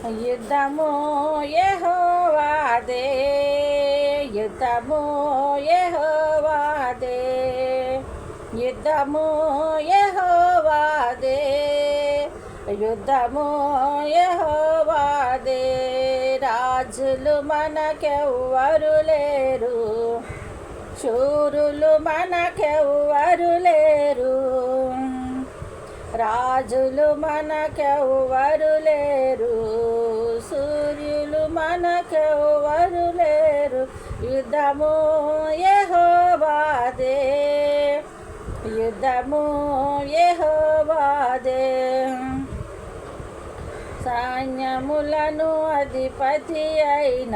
యుద్ధము యెహోవాదే, యుద్ధము యెహోవాదే, యుద్ధము యెహోవాదే, యుద్ధము యెహోవాదే. రాజులు మనకెవ్వరు లేరు, శూరులు మనకెవ్వరు లేరు, రాజులు మనకెవ్వరు లేరు, సూర్యులు మనకెవ్వరు లేరు. యుద్ధము యెహోవాదే, యుద్ధము యెహోవాదే. సైన్యములను అధిపతి అయిన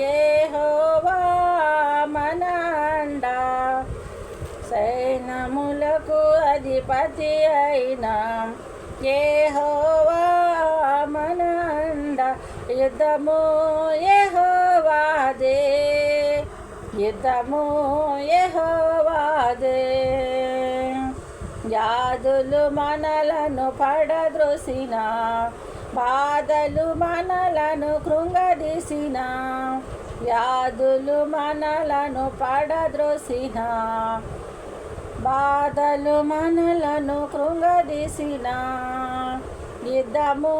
యెహోవా మన అండ, సైన్యములకు అధిపతి అయిన యెహోవా మన అండ. యుద్ధము యెహోవాదే, యుద్ధము యెహోవాదే. వ్యాధులు మనలను పడద్రోసిన, బాధలు మనలను కృంగదీసిన, వ్యాధులు మనలను పడద్రోసిన, బాధలు మనలను కృంగదీసిన. యుద్ధము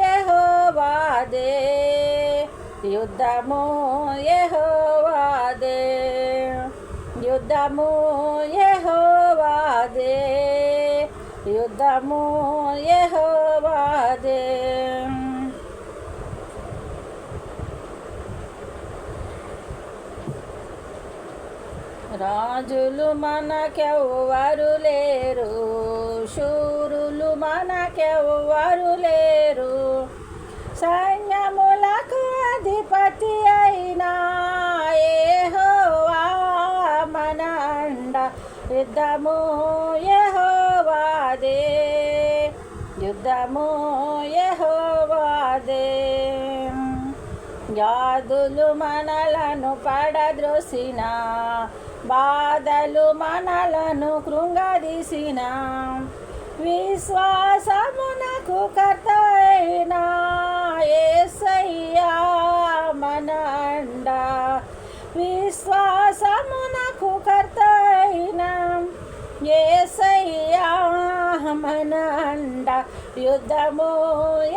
యెహోవాదే, యుద్ధము యెహోవాదే, యుద్ధము యెహోవాదే, యుద్ధము యెహోవాదే. రాజులు మనకెవ్వరు లేరు, శూరులు మనకెవ్వరు లేరు, సైన్యములకు అధిపతి అయిన యెహోవా మన అండ. యుద్ధము యెహోవాదే, యుద్ధము యెహోవాదే. వ్యాధులు మనలను పడద్రోసిన, బాధలు మనలను కృంగదీసిన, విశ్వాసమునకు కర్త అయిన యేసయ్యా మన అండ, విశ్వాసమునకు కర్త అయిన యేసయ్యా మన అండ. యుద్ధము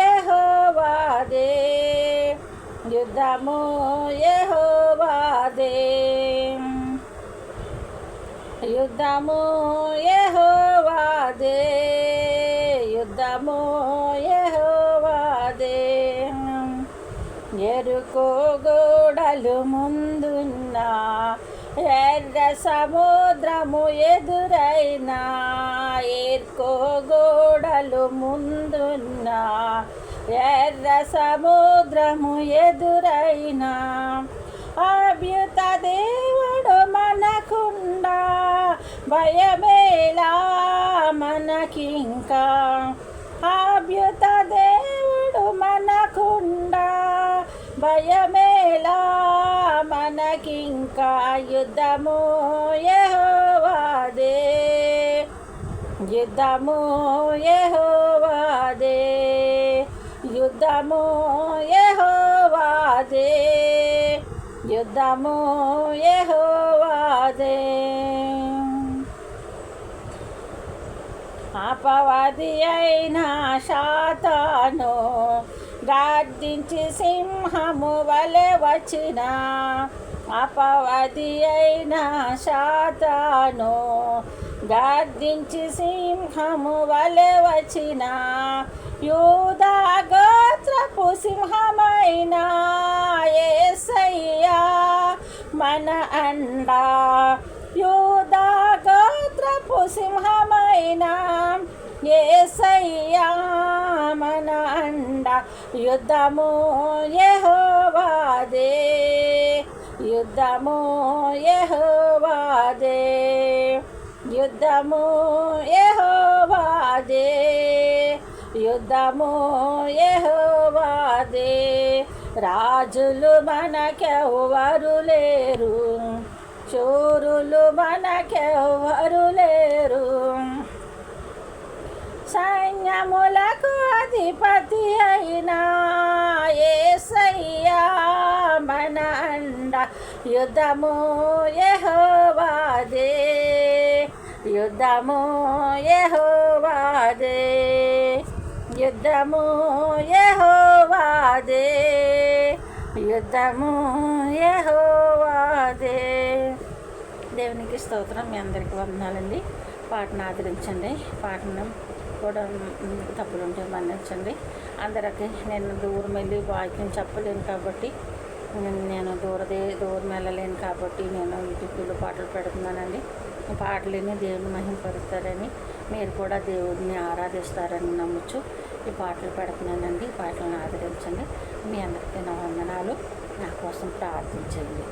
యెహోవాదే, యుద్ధము యెహోవాదే, యుద్ధము యెహోవాదే, యుద్ధము యెహోవాదే. ఎరుకో గోడలు ముందున్న, ఎర్ర సముద్రము ఎదురైన, ఎరుకో గోడలు ముందున్న, ఎర్ర సముద్రము ఎదురైన, అద్భుత దేవుడు మనకుండా భయమేలా మనకింకా, అద్భుత దేవుడు మనకుండా భయమేలా మనకింకా. యుద్ధము యెహోవాదే, యుద్ధము యెహోవాదే, యుద్ధము యెహోవాదే, యుద్ధము యెహోవాదే. అపవాది అయిన సాతాను గర్జించి సింహము వలె వచ్చిన, అపవాది అయిన సాతాను గర్జించి సింహము వలె వచ్చిన, యూదా గోత్రపు సింహమైన యేసయ్యా మన అండ, యూదా గోత్రపు సింహమైన యేసయ్యా మన అండ. యుద్ధము యెహోవాదే, యుద్ధము యెహోవాదే, యుద్ధము యెహోవాదే, యుద్ధము యెహోవాదే. రాజులు మనకెవ్వరు లేరు, శూరులు మనకెవ్వరు లేరు, సైన్యములకు అధిపతి అయినా యుద్ధము యెహోవాదే, యుద్ధము యెహోవాదే, యుద్ధము యెహోవాదే, యుద్ధము యెహోవాదే. దేవునికి స్తోత్రం. మీ అందరికీ వందనాలండి. పాటను ఆదరించండి. పాటను కూడా తప్పులుంటే మన్నించండి. అందరికీ నేను దూరం వెళ్ళి వాక్యం చెప్పలేను కాబట్టి, నేను దూరం వెళ్ళలేను కాబట్టి నేను యూట్యూబ్లో పాటలు పెడుతున్నానండి. పాటలని దేవుని మహిమపరుస్తారని, మీరు కూడా దేవుడిని ఆరాధిస్తారని నమ్మచ్చు ఈ పాటలు పెడుతున్నానండి. పాటలను ఆదరించండి. మీ అందరికీ నా వందనాలు. నా కోసం ప్రార్థించండి.